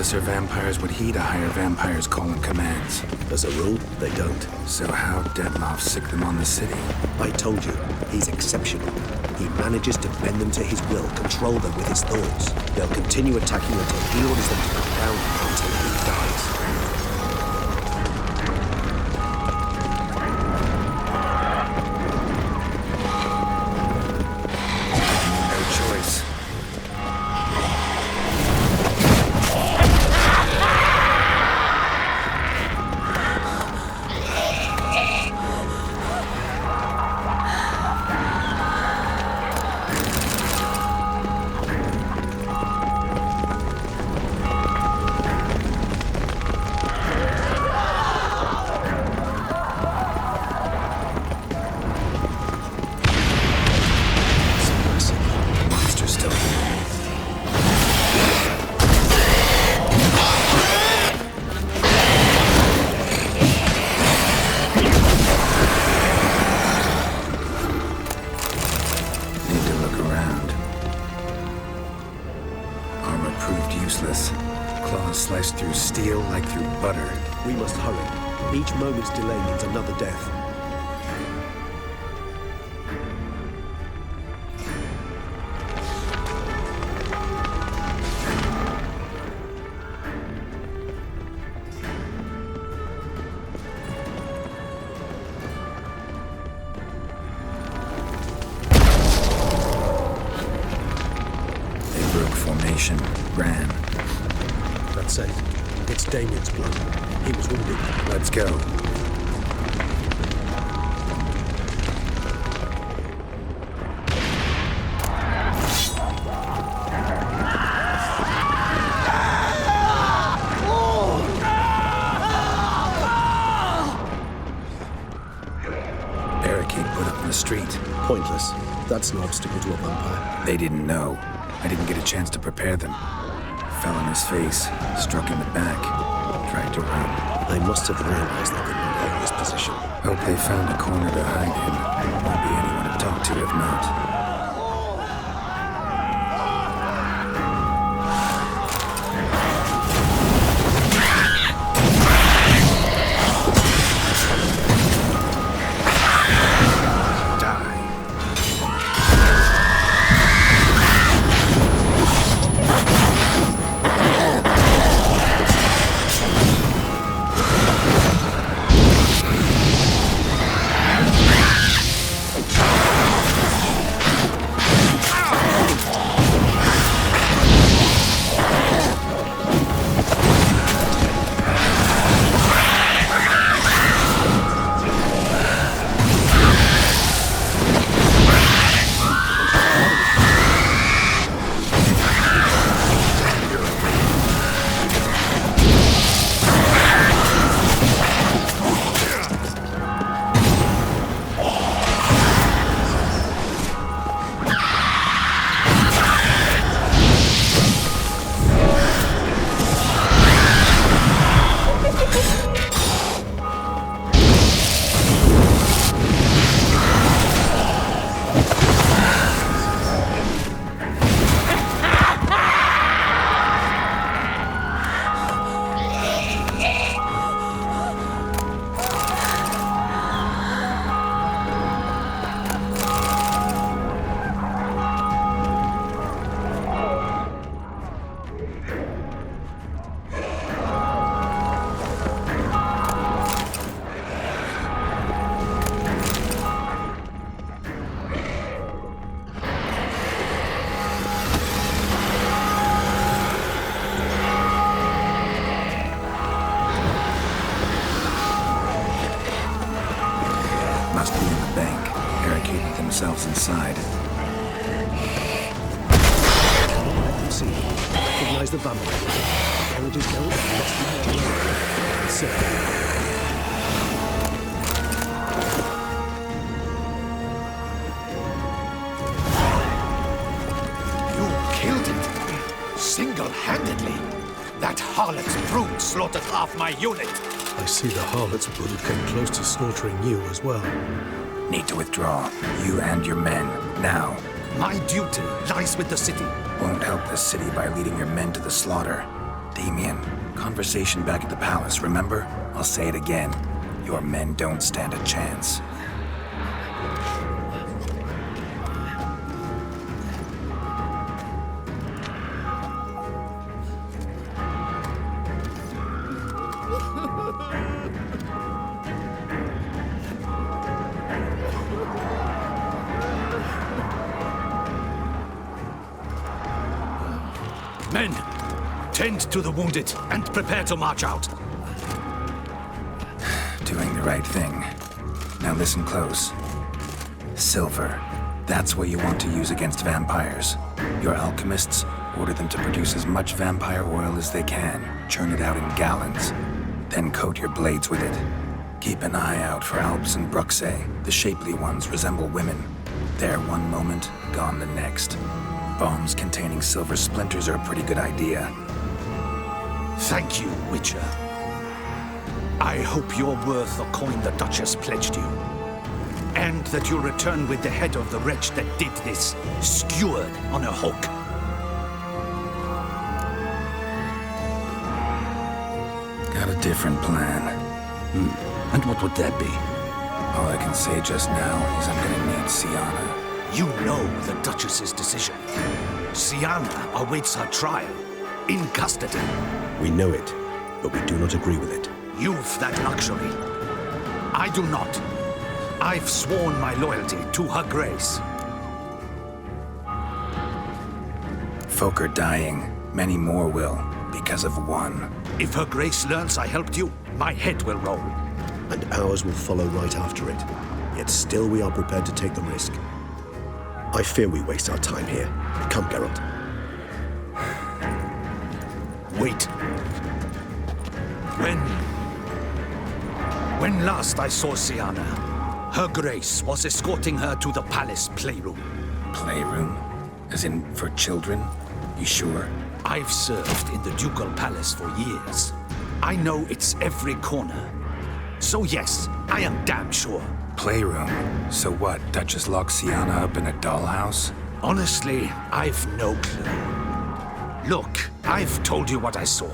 lesser vampires would heed a higher vampire's calling commands. As a rule, they don't. So how Detmoff sick them on the city? I told you, he's exceptional. He manages to bend them to his will, control them with his thoughts. They'll continue attacking until he orders them to come down until he dies. Sliced through steel like through butter. We must hurry. Each moment's delay means another death. They broke formation, ran. That's it. It's Damien's blood. He was wounded. Let's go. Barricade put up in the street. Pointless. That's no obstacle to a vampire. They didn't know. I didn't get a chance to prepare them. Fell on his face, struck in the back, tried to run. They must have realized they could not hold this position. Hope they found a corner to hide in. Won't be anyone to talk to if not. Themselves inside. See, recognize the vampire. Carriages go, must be delayed. So. You killed it single-handedly. That harlot's brood slaughtered half my unit. I see the harlot's brood came close to slaughtering you as well. Need to withdraw. You and your men. Now. My duty lies with the city. Won't help the city by leading your men to the slaughter. Damien, conversation back at the palace, remember? I'll say it again. Your men don't stand a chance. Men, tend to the wounded and prepare to march out. Doing the right thing. Now listen close. Silver. That's what you want to use against vampires. Your alchemists order them to produce as much vampire oil as they can. Churn it out in gallons. Then coat your blades with it. Keep an eye out for Alps and Bruxae. The shapely ones resemble women. There one moment, gone the next. Bombs containing silver splinters are a pretty good idea. Thank you, Witcher. I hope you're worth the coin the Duchess pledged you. And that you'll return with the head of the wretch that did this, skewered on a hook. Got a different plan. And what would that be? All I can say just now is I'm gonna need Sienna. You know the Duchess's decision. Sienna awaits her trial, in custody. We know it, but we do not agree with it. You've that luxury. I do not. I've sworn my loyalty to her grace. Folk are dying. Many more will, because of one. If her grace learns I helped you, my head will roll. And ours will follow right after it. Yet still we are prepared to take the risk. I fear we waste our time here. Come, Geralt. Wait. When last I saw Sienna, her grace was escorting her to the palace playroom. Playroom? As in, for children? You sure? I've served in the ducal palace for years. I know its every corner. So yes, I am damn sure. Playroom? So what, Duchess locked Sienna up in a dollhouse? Honestly, I've no clue. Look, I've told you what I saw.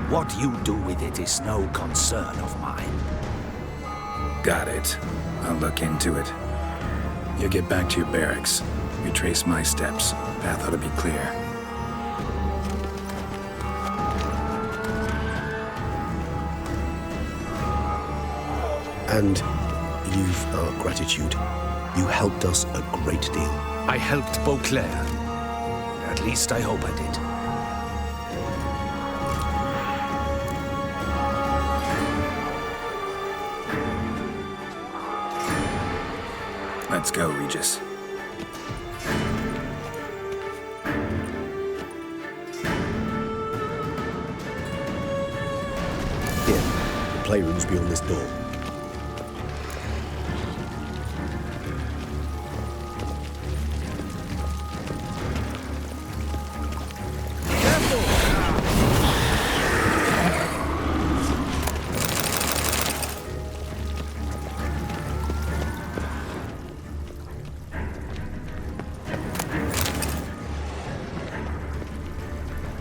What you do with it is no concern of mine. Got it. I'll look into it. You get back to your barracks. Retrace my steps. Path ought to be clear. And you've our gratitude. You helped us a great deal. I helped Beauclair. At least I hope I did. Let's go, Regis. Here, the playroom's beyond this door.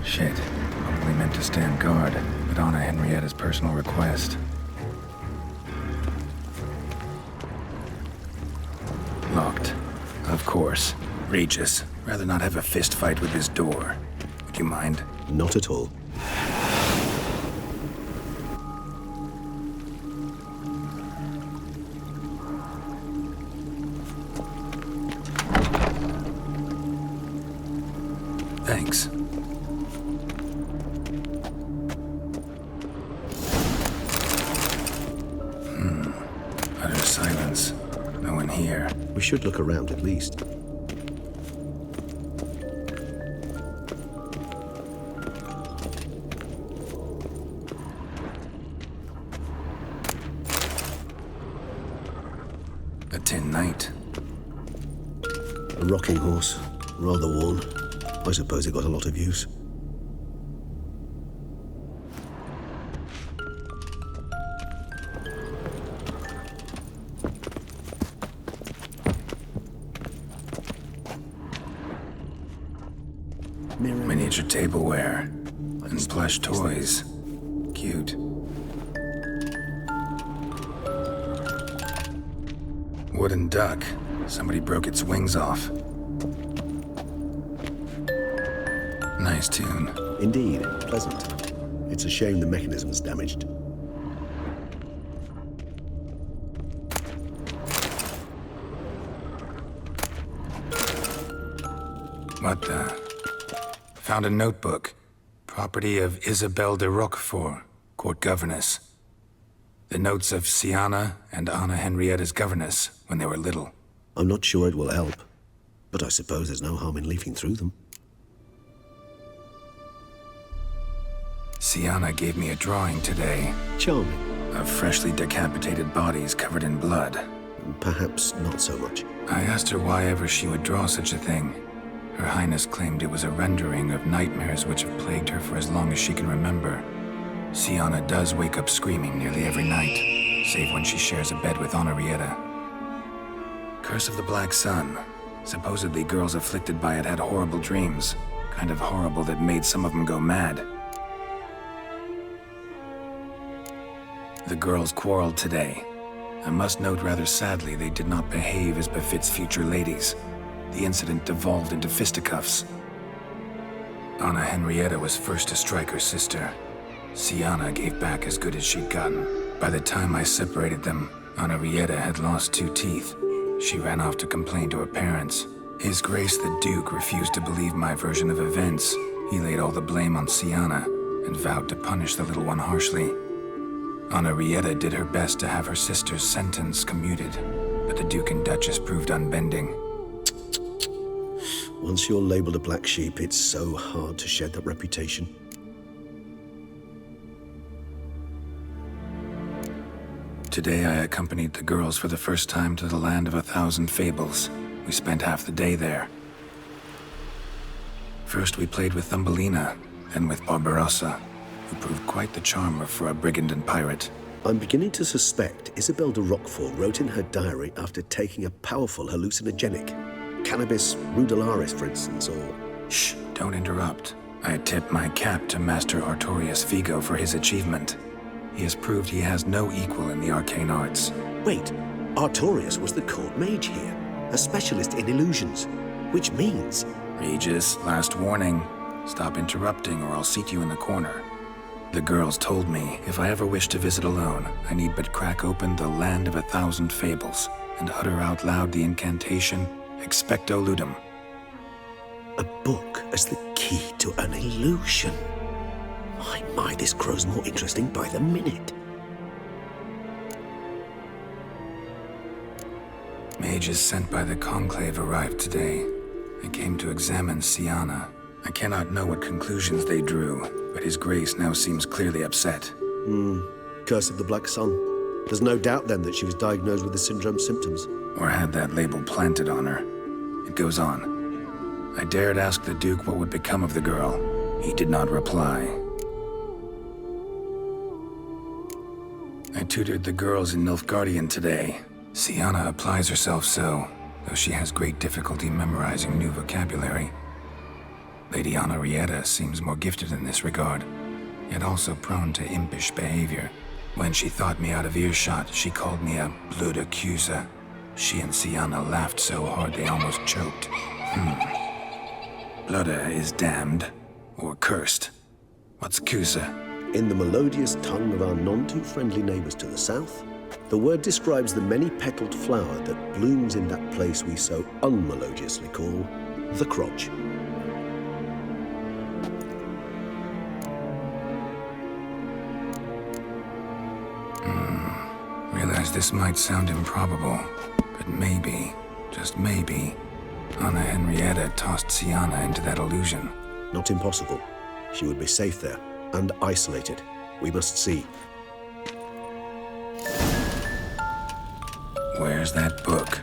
Shit. Probably meant to stand guard, but on Henrietta's personal request. Locked. Of course. Regis. Rather not have a fist fight with his door. Would you mind? Not at all. Thanks. Utter silence. No one here. We should look around at least. A tin knight. A rocking horse, rather worn. I suppose it got a lot of use. Miniature tableware. A And plush toys. Cute. Wooden duck. Somebody broke its wings off. Nice tune. Indeed, pleasant. It's a shame the mechanism's damaged. What the? Found a notebook. Property of Isabelle de Roquefort, court governess. The notes of Siana and Anna Henrietta's governess when they were little. I'm not sure it will help, but I suppose there's no harm in leafing through them. Siana gave me a drawing today. Charming. Of freshly decapitated bodies covered in blood. Perhaps not so much. I asked her why ever she would draw such a thing. Her Highness claimed it was a rendering of nightmares which have plagued her for as long as she can remember. Siana does wake up screaming nearly every night, save when she shares a bed with Henrietta. Curse of the Black Sun. Supposedly girls afflicted by it had horrible dreams. Kind of horrible that made some of them go mad. The girls quarreled today. I must note rather sadly they did not behave as befits future ladies. The incident devolved into fisticuffs. Anna Henrietta was first to strike her sister. Siana gave back as good as she'd gotten. By the time I separated them, Henrietta had lost 2 teeth. She ran off to complain to her parents. His Grace the Duke refused to believe my version of events. He laid all the blame on Siana and vowed to punish the little one harshly. Henrietta did her best to have her sister's sentence commuted, but the Duke and Duchess proved unbending. Once you're labeled a black sheep, it's so hard to shed that reputation. Today I accompanied the girls for the first time to the land of 1,000 fables. We spent half the day there. First we played with Thumbelina, then with Barbarossa, who proved quite the charmer for a brigand and pirate. I'm beginning to suspect Isabelle de Roquefort wrote in her diary after taking a powerful hallucinogenic. Cannabis rudularis, for instance, or... Shh, don't interrupt. I tip my cap to Master Artorius Vigo for his achievement. He has proved he has no equal in the arcane arts. Wait, Artorius was the court mage here, a specialist in illusions, which means... Regis, last warning. Stop interrupting or I'll seat you in the corner. The girls told me if I ever wish to visit alone, I need but crack open the land of 1,000 fables and utter out loud the incantation, Expecto Ludum. A book as the key to an illusion. My, this grows more interesting by the minute. Mages sent by the Conclave arrived today. They came to examine Siana. I cannot know what conclusions they drew, but His Grace now seems clearly upset. Curse of the Black Sun. There's no doubt then that she was diagnosed with the syndrome symptoms. Or had that label planted on her. It goes on. I dared ask the Duke what would become of the girl. He did not reply. I tutored the girls in Nilfgaardian today. Siana applies herself so, though she has great difficulty memorizing new vocabulary. Lady Henrietta seems more gifted in this regard, yet also prone to impish behavior. When she thought me out of earshot, she called me a blood accuser. She and Siana laughed so hard they almost choked. Blooda is damned, or cursed. What's Cusa? In the melodious tongue of our none-too-friendly neighbors to the south, the word describes the many-petaled flower that blooms in that place we so unmelodiously call the crotch. Realize this might sound improbable, but maybe, just maybe, Anna Henrietta tossed Siana into that illusion. Not impossible. She would be safe there, and isolated. We must see. Where's that book?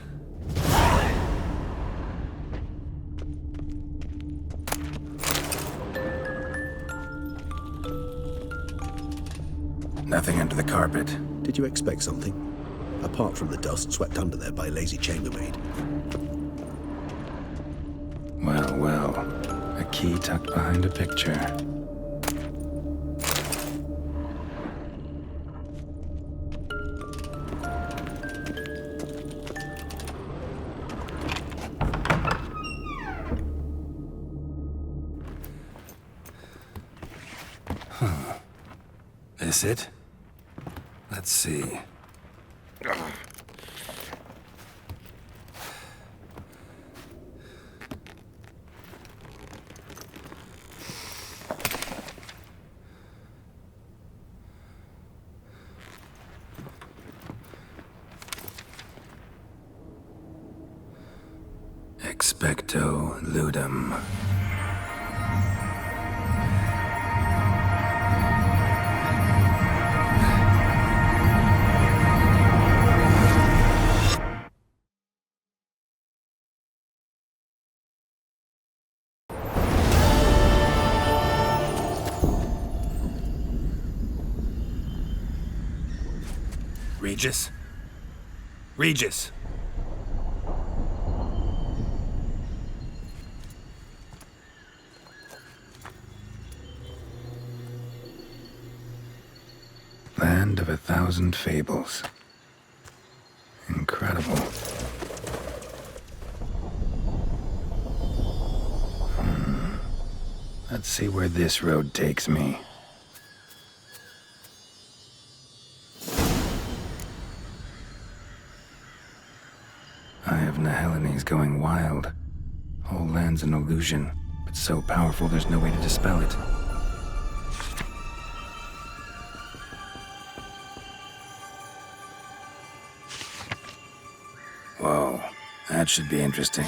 Nothing under the carpet. Did you expect something? Apart from the dust swept under there by a lazy chambermaid. Well, a key tucked behind a picture. this it? Let's see. Expecto ludum. Regis? Regis! Land of 1,000 fables. Incredible. Let's see where this road takes me. Eye of Niheline's going wild. Whole land's an illusion, but so powerful there's no way to dispel it. Whoa, that should be interesting.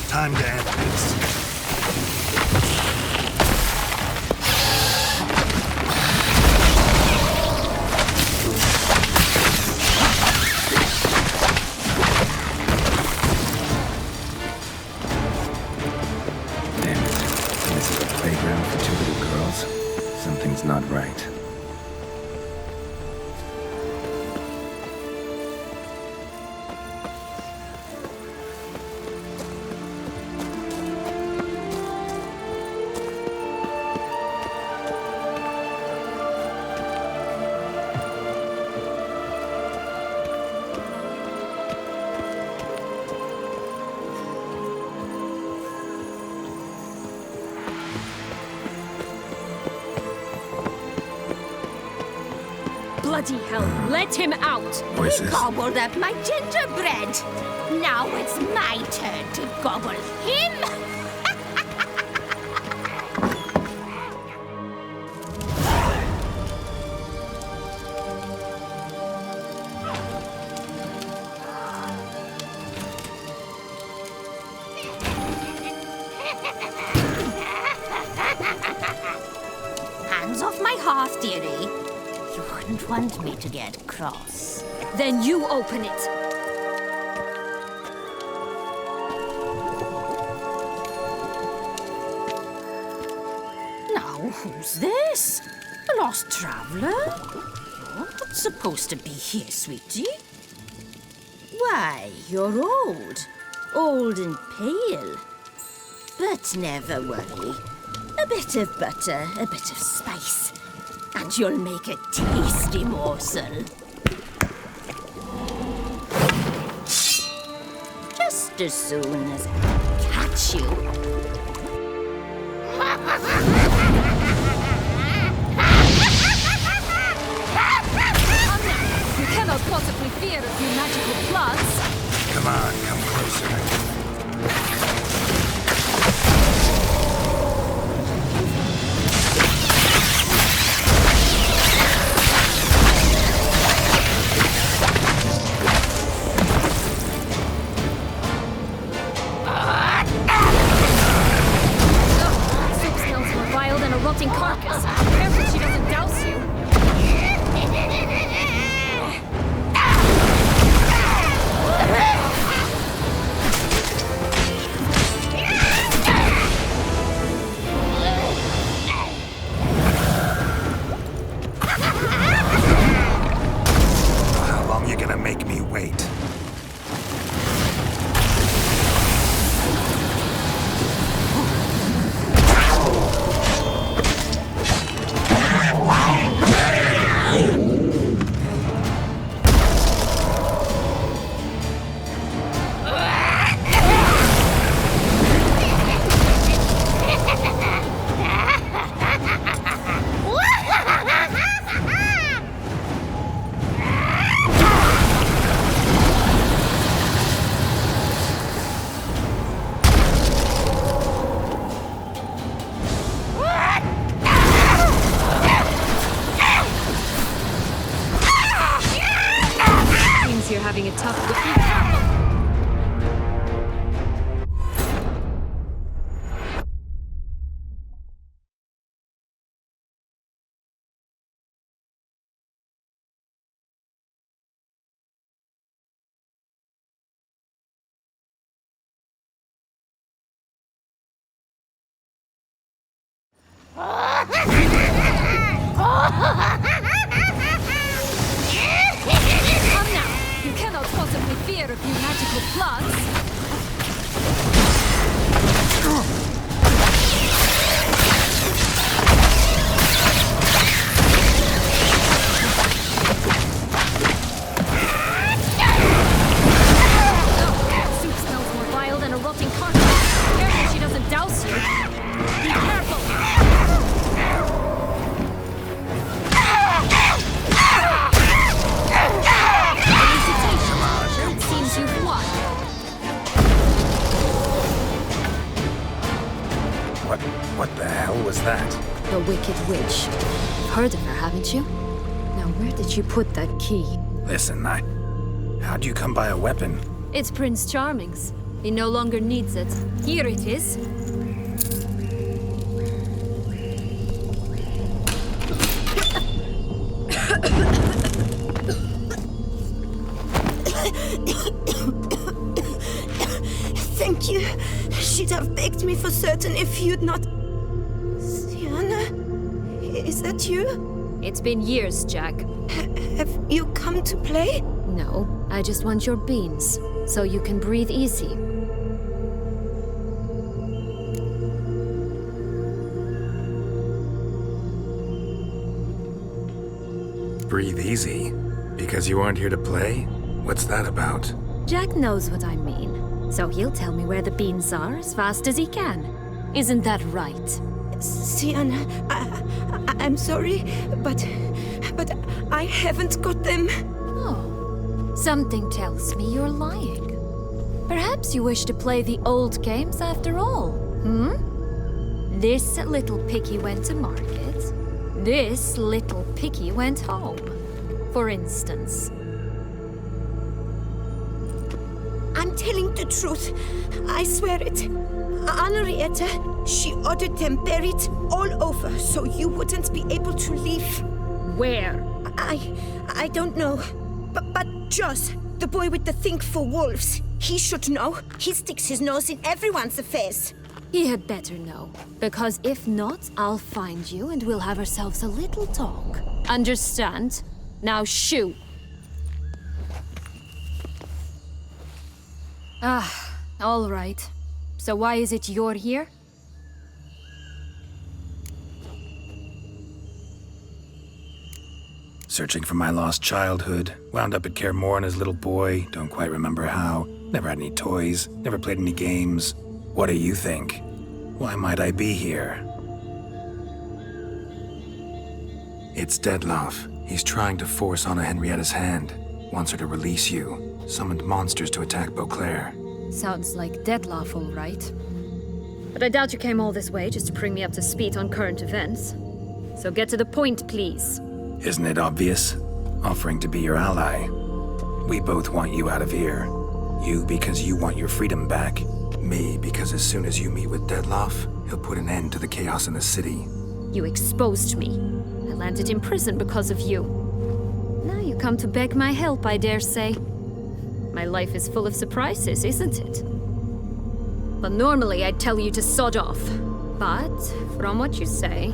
Time to end this. Damn it. This is a playground for two little girls. Something's not right. bloody hell, let him out! Voices. Gobbled up my gingerbread. Now it's my turn to gobble him. Hands off my hearth, dearie. You wouldn't want me to get cross. Then you open it. Now, who's this? A lost traveler? You're not supposed to be here, sweetie. Why, you're old. Old and pale. But never worry. A bit of butter, a bit of spice, and you'll make a tasty morsel. Just as soon as I catch you. You cannot possibly fear a few magical plants. Come on, come closer. Soup smells more vile than a rotting carcass. Careful she doesn't douse you. How long you gonna make me wait? Seems you're having a tough go. Come now! You cannot possibly fear a few magical plants. Oh, soup smells more vile than a rotting carcass. Careful she doesn't douse you. Be careful! It seems you've won. What the hell was that? The Wicked Witch. You've heard of her, haven't you? Now, where did you put that key? Listen, how'd you come by a weapon? It's Prince Charming's. He no longer needs it. Here it is. Thank you. She'd have begged me for certain if you'd not... Sienna? Is that you? It's been years, Jack. Have you come to play? No, I just want your beans, so you can breathe easy. Breathe easy? Because you aren't here to play? What's that about? Jack knows what I mean, so he'll tell me where the beans are as fast as he can. Isn't that right? Sienna, I'm sorry, but but I haven't got them. Oh, something tells me you're lying. Perhaps you wish to play the old games after all, This little piggy went to market. This little piggy went home, for instance. I'm telling the truth. I swear it. Henrietta, she ordered them buried all over so you wouldn't be able to leave. Where? I don't know. But Joss, the boy with the thing for wolves, he should know. He sticks his nose in everyone's affairs. He had better know, because if not, I'll find you and we'll have ourselves a little talk. Understand? Now shoo! All right. So why is it you're here? Searching for my lost childhood. Wound up at Kaer Morhen as a little boy. Don't quite remember how. Never had any toys. Never played any games. What do you think? Why might I be here? It's Dettlaff. He's trying to force Anna Henrietta's hand. Wants her to release you. Summoned monsters to attack Beauclair. Sounds like Dettlaff, all right. But I doubt you came all this way just to bring me up to speed on current events. So get to the point, please. Isn't it obvious? Offering to be your ally. We both want you out of here. You because you want your freedom back. Me because as soon as you meet with Dettlaff, he'll put an end to the chaos in the city. You exposed me. I landed in prison because of you. Now you come to beg my help, I dare say. My life is full of surprises, isn't it? But normally I'd tell you to sod off. But, from what you say,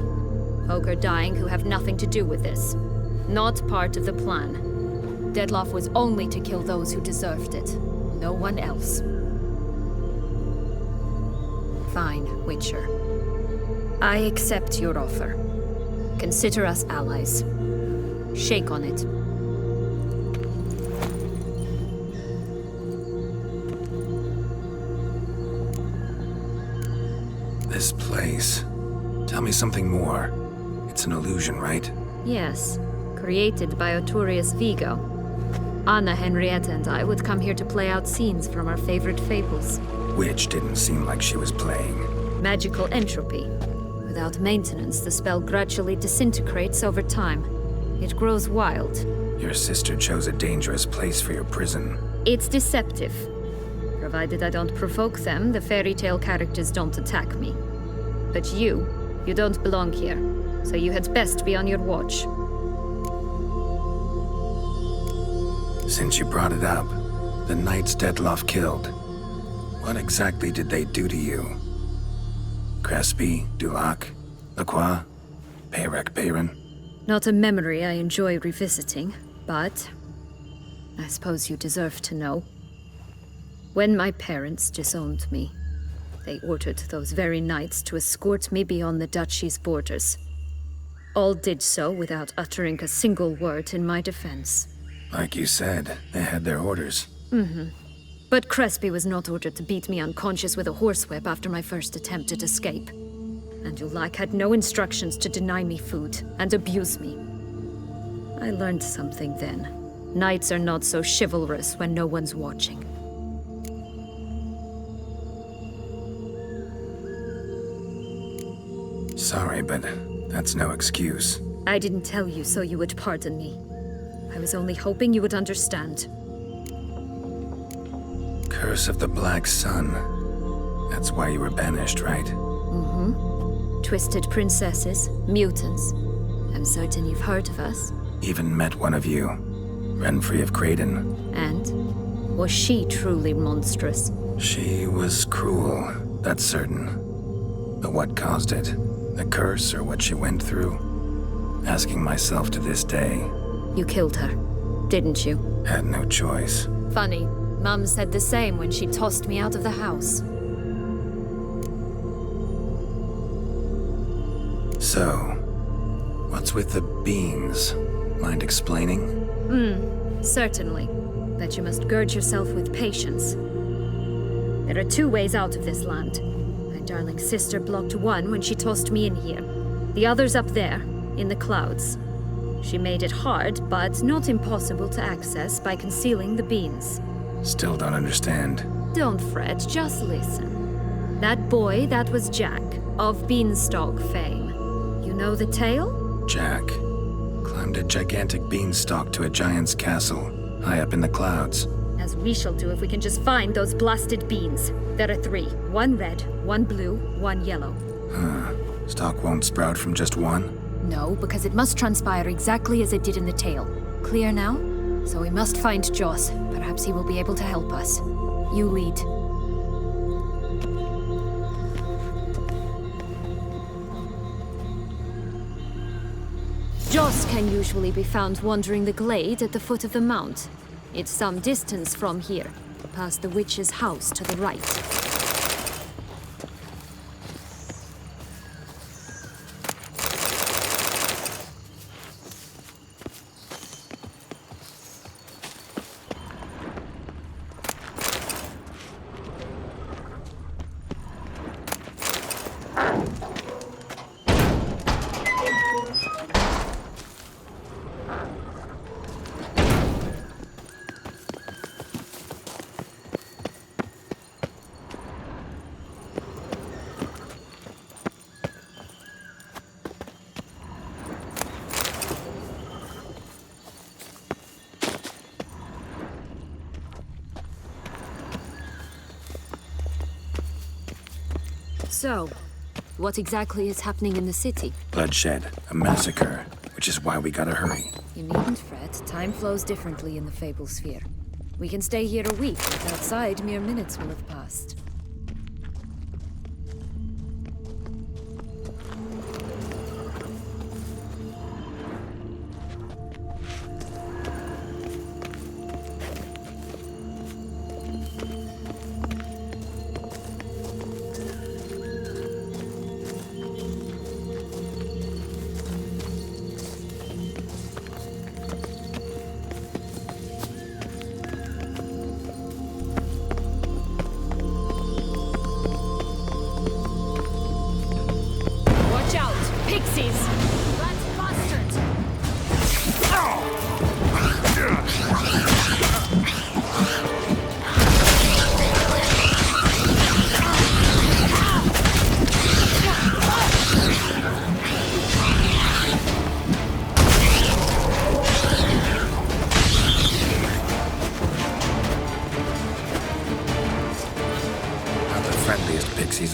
folk are dying who have nothing to do with this. Not part of the plan. Dettlaff was only to kill those who deserved it. No one else. Fine, Witcher. I accept your offer. Consider us allies. Shake on it. This place. Tell me something more. It's an illusion, right? Yes, created by Arturius Vigo. Anna, Henrietta, and I would come here to play out scenes from our favorite fables. Which didn't seem like she was playing. Magical entropy. Without maintenance, the spell gradually disintegrates over time. It grows wild. Your sister chose a dangerous place for your prison. It's deceptive. Provided I don't provoke them, the fairy tale characters don't attack me. But you don't belong here, so you had best be on your watch. Since you brought it up, the knights Dettlaff killed. What exactly did they do to you? Crespi, Dulac, Lacroix, Peyrac Peyran? Not a memory I enjoy revisiting, but I suppose you deserve to know. When my parents disowned me, they ordered those very knights to escort me beyond the duchy's borders. All did so without uttering a single word in my defense. Like you said, they had their orders. But Crespi was not ordered to beat me unconscious with a horsewhip after my first attempted escape. And Dulac had no instructions to deny me food and abuse me. I learned something then. Knights are not so chivalrous when no one's watching. Sorry, but that's no excuse. I didn't tell you so you would pardon me. I was only hoping you would understand. Curse of the Black Sun. That's why you were banished, right? Twisted princesses, mutants. I'm certain you've heard of us. Even met one of you. Renfrey of Craden. And? Was she truly monstrous? She was cruel, that's certain. But what caused it? The curse or what she went through? Asking myself to this day. You killed her, didn't you? Had no choice. Funny. Mum said the same when she tossed me out of the house. So, what's with the beans? Mind explaining? Certainly. But you must gird yourself with patience. There are two ways out of this land. My darling sister blocked one when she tossed me in here. The other's up there, in the clouds. She made it hard, but not impossible to access by concealing the beans. Still don't understand. Don't fret, just listen. That boy, that was Jack, of Beanstalk fame. You know the tale? Jack climbed a gigantic beanstalk to a giant's castle, high up in the clouds. As we shall do if we can just find those blasted beans. There are 3. 1 red, 1 blue, 1 yellow. Stalk won't sprout from just one? No, because it must transpire exactly as it did in the tale. Clear now? So we must find Joss. Perhaps he will be able to help us. You lead. Joss can usually be found wandering the glade at the foot of the mount. It's some distance from here, past the witch's house to the right. So, what exactly is happening in the city? Bloodshed, a massacre, which is why we gotta hurry. You needn't fret. Time flows differently in the Fable Sphere. We can stay here a week, but outside, mere minutes will have passed.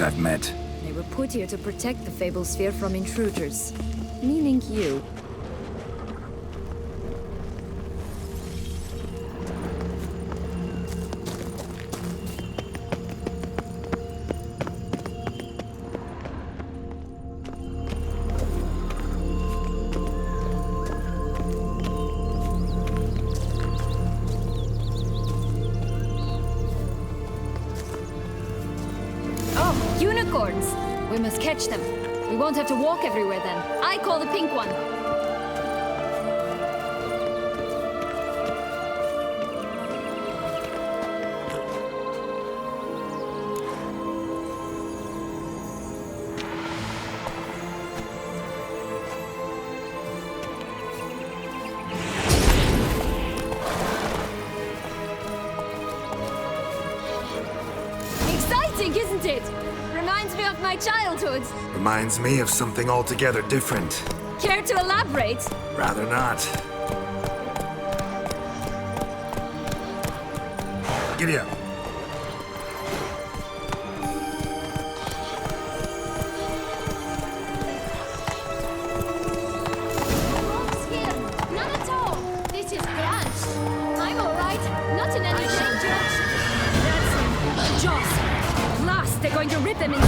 I've met. They were put here to protect the Fable Sphere from intruders. Meaning you. Unicorns! We must catch them. We won't have to walk everywhere then. I call the pink one. Exciting, isn't it? Reminds me of my childhood. Reminds me of something altogether different. Care to elaborate? Rather not. Giddy up. Wrong skin. None at all. This is grand. I'm all right. Not in any danger. That's him. Joss. Blast! They're going to rip them in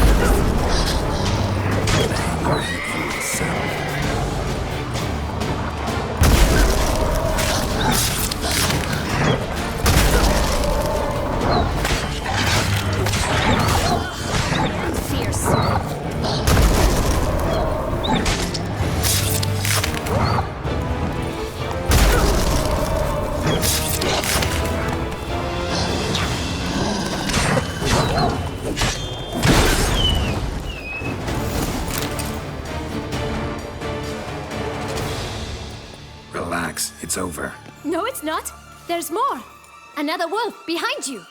it's over. No, it's not. There's more. Another wolf behind you.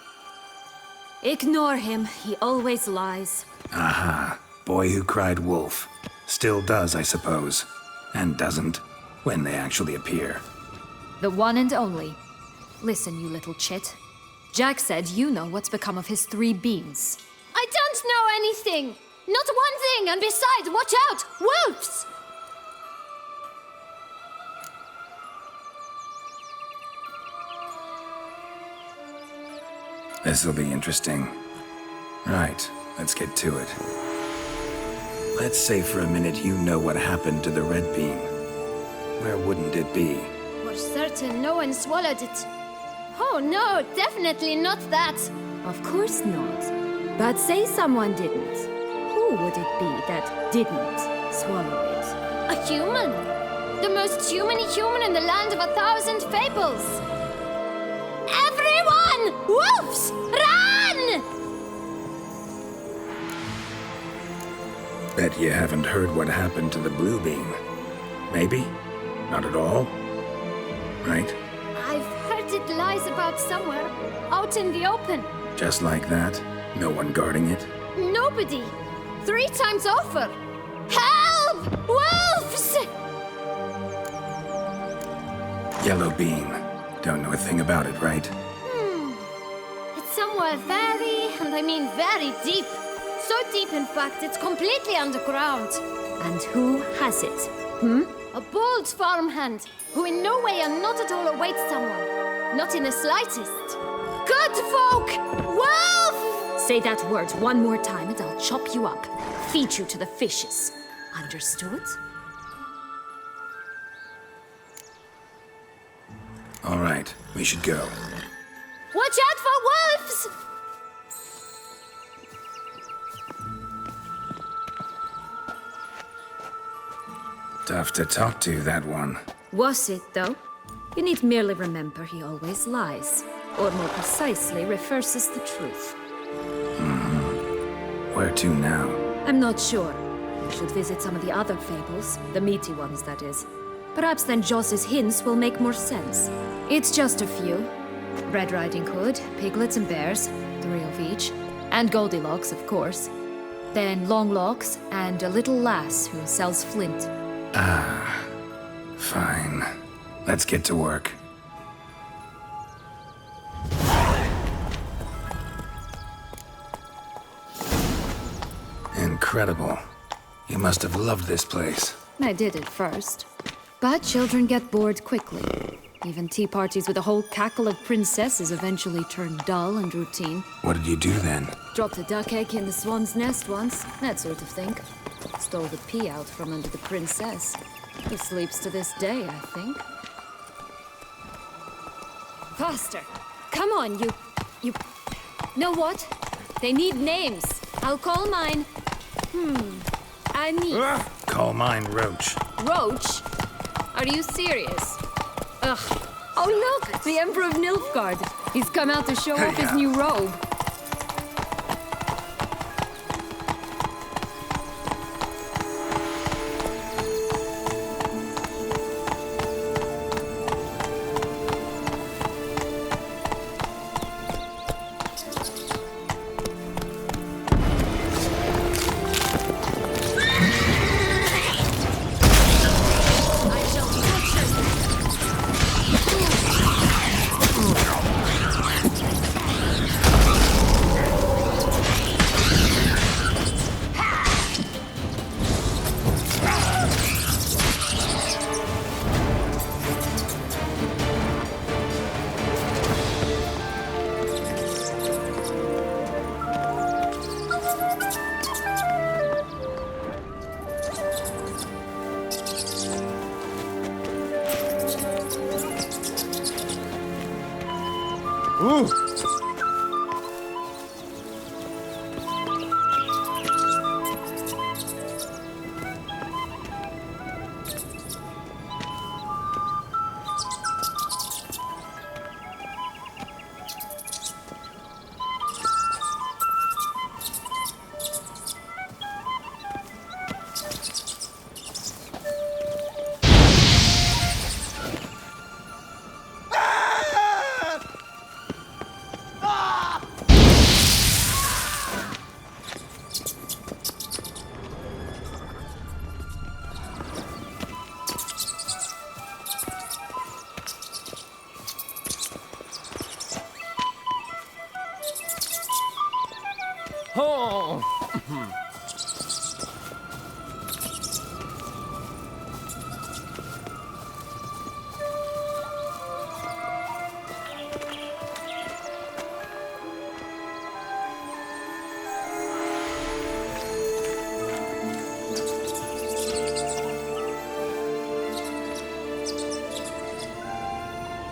Ignore him. He always lies. Aha. Boy who cried wolf. Still does, I suppose. And doesn't, when they actually appear. The one and only. Listen, you little chit. Jack said you know what's become of his 3 beams. I don't know anything! Not one thing, and besides, watch out! Wolves! This'll be interesting. Right, let's get to it. Let's say for a minute you know what happened to the red beam. Where wouldn't it be? For certain, no one swallowed it. Oh no, definitely not that. Of course not. But say someone didn't. Who would it be that didn't swallow it? A human. The most humany human in the land of 1,000 fables. Everyone! Wolves! Run! Bet you haven't heard what happened to the blue beam. Maybe? Not at all? Right? I've heard it lies about somewhere, out in the open. Just like that? No one guarding it? Nobody. 3 times over. Help! Wolves! Yellow beam. Don't know a thing about it, right? It's somewhere very, and I mean very deep. So deep, in fact, it's completely underground. And who has it? A bold farmhand, who in no way and not at all awaits someone. Not in the slightest. Good folk! Wolf! Say that word one more time and I'll chop you up. Feed you to the fishes. Understood? All right, we should go. Watch out for wolves! Tough to talk to, that one. Was it, though? You need merely remember he always lies. Or more precisely, reverses the truth. Where to now? I'm not sure. You should visit some of the other fables. The meaty ones, that is. Perhaps then Joss's hints will make more sense. It's just a few. Red Riding Hood, piglets and bears, 3 of each. And Goldilocks, of course. Then Longlocks, and a little lass who sells flint. Fine. Let's get to work. Incredible. You must have loved this place. I did at first. But children get bored quickly. Even tea parties with a whole cackle of princesses eventually turn dull and routine. What did you do then? Dropped a duck egg in the swan's nest once, that sort of thing. Stole the pea out from under the princess. He sleeps to this day, I think. Faster! Come on, you... Know what? They need names. I'll call mine... I need... Call mine Roach. Roach? Are you serious? Ugh. Oh look! The Emperor of Nilfgaard. He's come out to show off his new robe. Oh!